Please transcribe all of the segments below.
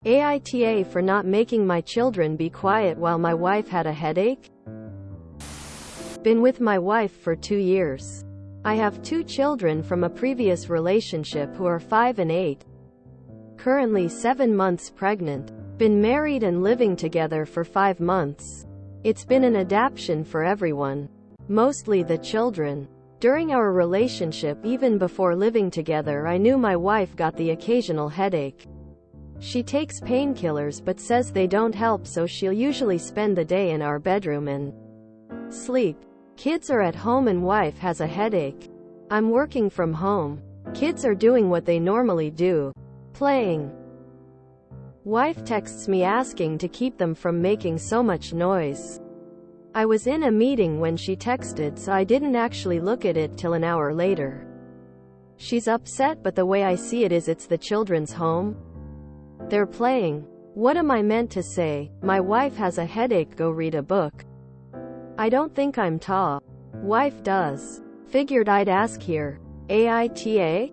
AITA for not making my children be quiet while my wife had a headache? Been with my wife for 2 years. I have 2 children from a previous relationship who are 5 and 8. Currently 7 months pregnant. Been married and living together for 5 months. It's been an adaptation for everyone. Mostly the children. During our relationship, even before living together, I knew my wife got the occasional headache. She takes painkillers but says they don't help, so she'll usually spend the day in our bedroom and sleep. Kids are at home and wife has a headache. I'm working from home. Kids are doing what they normally do. Playing. Wife texts me asking to keep them from making so much noise. I was in a meeting when she texted, so I didn't actually look at it till an hour later. She's upset, but the way I see it is it's the children's home. They're playing. What am I meant to say? My wife has a headache, go read a book. I don't think I'm ta. Wife does. Figured I'd ask here. AITA?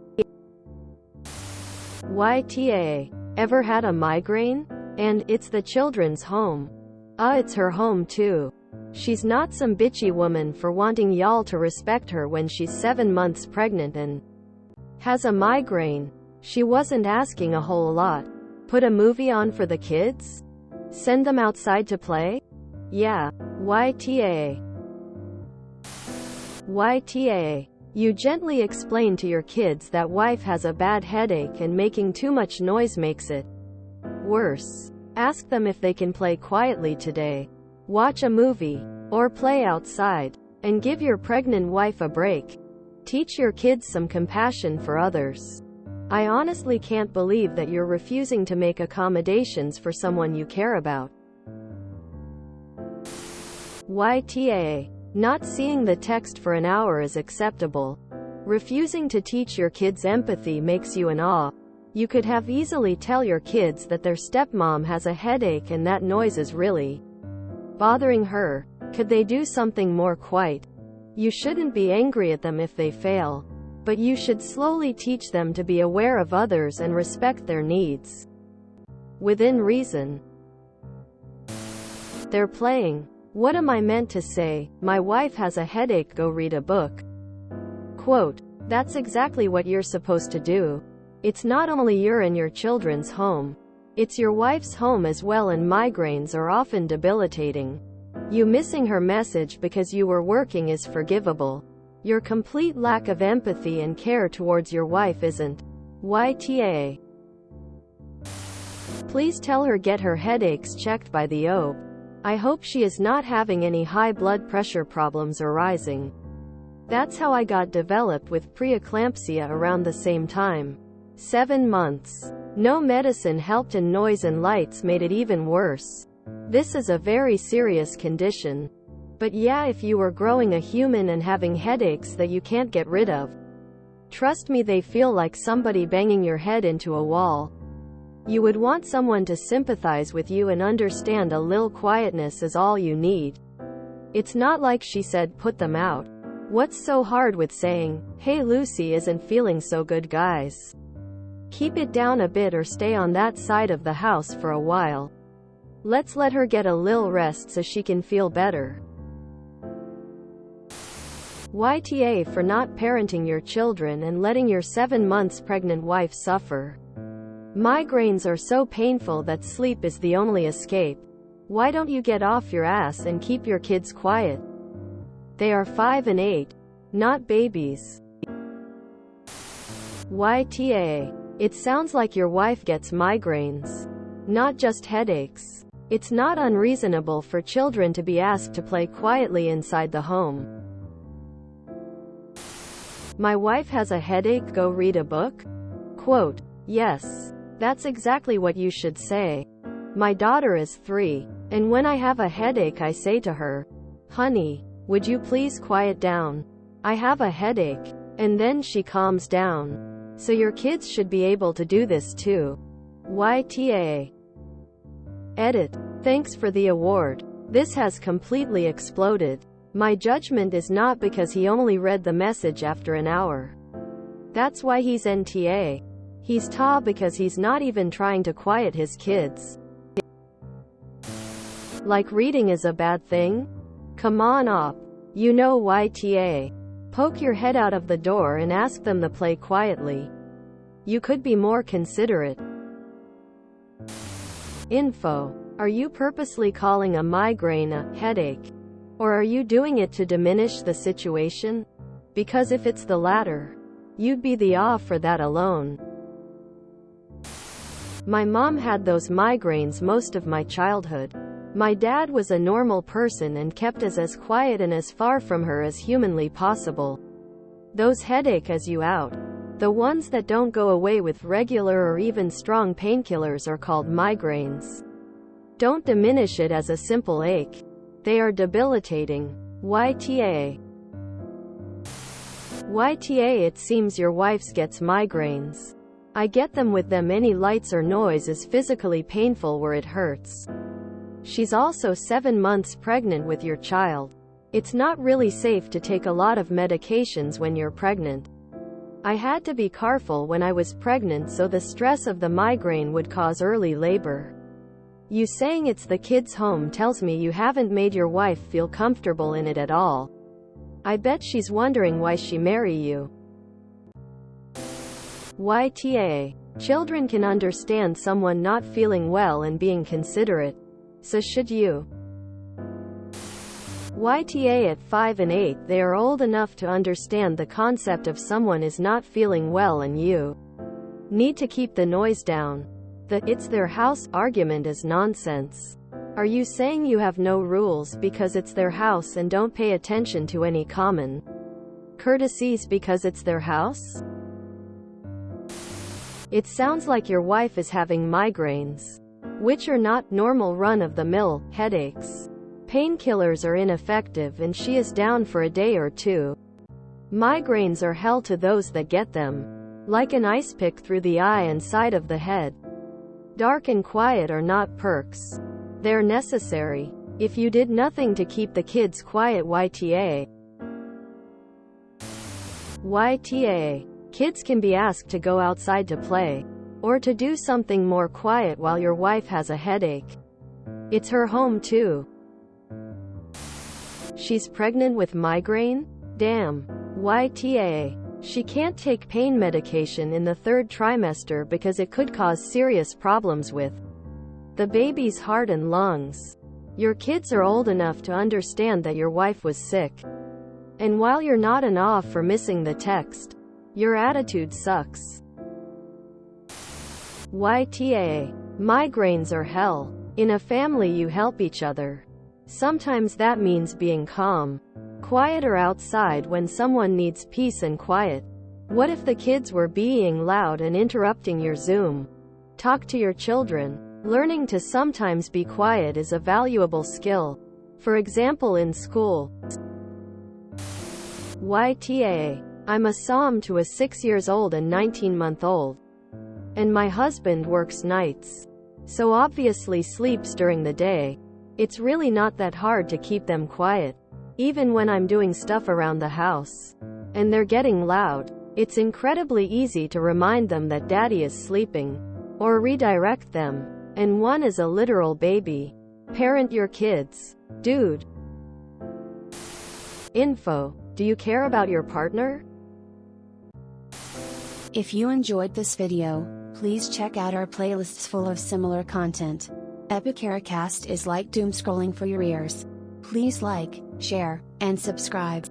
YTA. Ever had a migraine? And it's the children's home. It's her home too. She's not some bitchy woman for wanting y'all to respect her when she's 7 months pregnant and has a migraine. She wasn't asking a whole lot. Put a movie on for the kids? Send them outside to play? Yeah. YTA. YTA. You gently explain to your kids that wife has a bad headache and making too much noise makes it worse. Ask them if they can play quietly today. Watch a movie. Or play outside. And give your pregnant wife a break. Teach your kids some compassion for others. I honestly can't believe that you're refusing to make accommodations for someone you care about. YTA. Not seeing the text for an hour is acceptable. Refusing to teach your kids empathy makes you an awe. You could have easily tell your kids that their stepmom has a headache and that noise is really bothering her. Could they do something more quiet? You shouldn't be angry at them if they fail. But you should slowly teach them to be aware of others and respect their needs. Within reason. They're playing. What am I meant to say? My wife has a headache, go read a book. Quote. That's exactly what you're supposed to do. It's not only your and your children's home. It's your wife's home as well, and migraines are often debilitating. You missing her message because you were working is forgivable. Your complete lack of empathy and care towards your wife isn't. YTA. Please tell her get her headaches checked by the OB. I hope she is not having any high blood pressure problems or rising. That's how I got developed with preeclampsia around the same time. 7 months. No medicine helped and noise and lights made it even worse. This is a very serious condition. But yeah, if you were growing a human and having headaches that you can't get rid of, trust me, they feel like somebody banging your head into a wall. You would want someone to sympathize with you and understand a little quietness is all you need. It's not like she said put them out. What's so hard with saying, hey Lucy isn't feeling so good guys? Keep it down a bit or stay on that side of the house for a while. Let's let her get a little rest so she can feel better. YTA for not parenting your children and letting your 7 months pregnant wife suffer. Migraines are so painful that sleep is the only escape. Why don't you get off your ass and keep your kids quiet? They are 5 and 8. Not babies. YTA. It sounds like your wife gets migraines. Not just headaches. It's not unreasonable for children to be asked to play quietly inside the home. My wife has a headache, go read a book? Quote. Yes. That's exactly what you should say. My daughter is 3. And when I have a headache I say to her, honey, would you please quiet down? I have a headache. And then she calms down. So your kids should be able to do this too. YTA. Edit. Thanks for the award. This has completely exploded. My judgment is not because he only read the message after an hour. That's why he's NTA. He's ta because he's not even trying to quiet his kids. Like reading is a bad thing? Come on up. You know YTA. Poke your head out of the door and ask them to play quietly. You could be more considerate. Info. Are you purposely calling a migraine a headache? Or are you doing it to diminish the situation? Because if it's the latter, you'd be the off for that alone. My mom had those migraines most of my childhood. My dad was a normal person and kept us as quiet and as far from her as humanly possible. Those headache as you out. The ones that don't go away with regular or even strong painkillers are called migraines. Don't diminish it as a simple ache. They are debilitating. YTA. YTA. It seems your wife's gets migraines. I get them with them. Any lights or noise is physically painful where it hurts. She's also 7 months pregnant with your child. It's not really safe to take a lot of medications when you're pregnant. I had to be careful when I was pregnant so the stress of the migraine would cause early labor. You saying it's the kid's home tells me you haven't made your wife feel comfortable in it at all. I bet she's wondering why she marry you. YTA. Children can understand someone not feeling well and being considerate. So should you. YTA. At 5 and 8, they are old enough to understand the concept of someone is not feeling well and you need to keep the noise down. The "it's their house" argument is nonsense. Are you saying you have no rules because it's their house and don't pay attention to any common courtesies because it's their house? It sounds like your wife is having migraines, which are not normal run-of-the-mill headaches. Painkillers are ineffective and she is down for a day or two. Migraines are hell to those that get them. Like an ice pick through the eye and side of the head. Dark and quiet are not perks. They're necessary. If you did nothing to keep the kids quiet. YTA. YTA. Kids can be asked to go outside to play, or to do something more quiet while your wife has a headache. It's her home too. She's pregnant with migraine? Damn. YTA. She can't take pain medication in the 3rd trimester because it could cause serious problems with the baby's heart and lungs. Your kids are old enough to understand that your wife was sick. And while you're not an off for missing the text, your attitude sucks. YTA. Migraines are hell. In a family you help each other. Sometimes that means being calm, quiet or outside when someone needs peace and quiet. What if the kids were being loud and interrupting your Zoom? Talk to your children. Learning to sometimes be quiet is a valuable skill. For example, in school. YTA. I'm a SOM to a 6-year-old and 19-month-old. And my husband works nights. So obviously sleeps during the day. It's really not that hard to keep them quiet. Even when I'm doing stuff around the house and they're getting loud, it's incredibly easy to remind them that daddy is sleeping, or redirect them. And one is a literal baby. Parent your kids. Dude. Info. Do you care about your partner? If you enjoyed this video, please check out our playlists full of similar content. AmITheAsshole is like doom scrolling for your ears. Please like, share, and subscribe.